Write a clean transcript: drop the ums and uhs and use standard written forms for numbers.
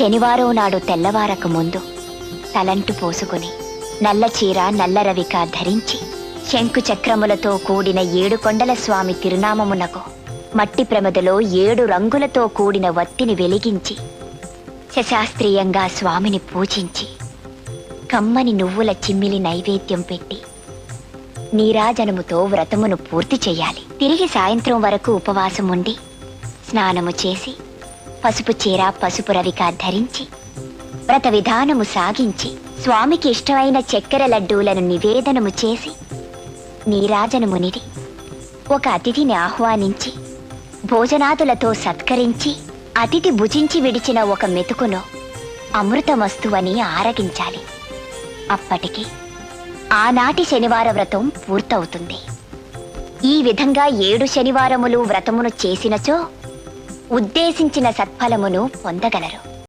శనివారం నాడు తెల్లవారక ముందు తలంటు పోసుకుని నల్ల చీర నల్ల రవిక ధరించి శంకు చక్రములతో కూడిన 7 కొండల స్వామి తిరునామమునకు మట్టి ప్రమదలో 7 రంగులతో కూడిన వత్తిని వెలిగించి శశాస్త్రీయంగా స్వామిని పూజించి కమ్మని నువ్వుల చిమ్మిలి నైవేద్యం పెట్టి నీరాజనముతో వ్రతమును పూర్తి చెయ్యాలి. తిరిగి సాయంత్రం వరకు ఉపవాసం ఉండి స్నానము చేసి పసుపు చీర పసుపు రవిక ధరించి వ్రత విధానము సాగించి స్వామికి ఇష్టమైన చక్కెర లడ్డూలను నివేదనము చేసి నీరాజనమునిది ఒక అతిథిని ఆహ్వానించి భోజనాదులతో సత్కరించి అతిథి భుజించి విడిచిన ఒక మెతుకును అమృతమస్తువని ఆరగించాలి. అప్పటికి ఆనాటి శనివార వ్రతం పూర్తవుతుంది. ఈ విధంగా 7 శనివారములు వ్రతమును చేసినచో ఉద్దేశించిన సత్ఫలమును పొందగలరు.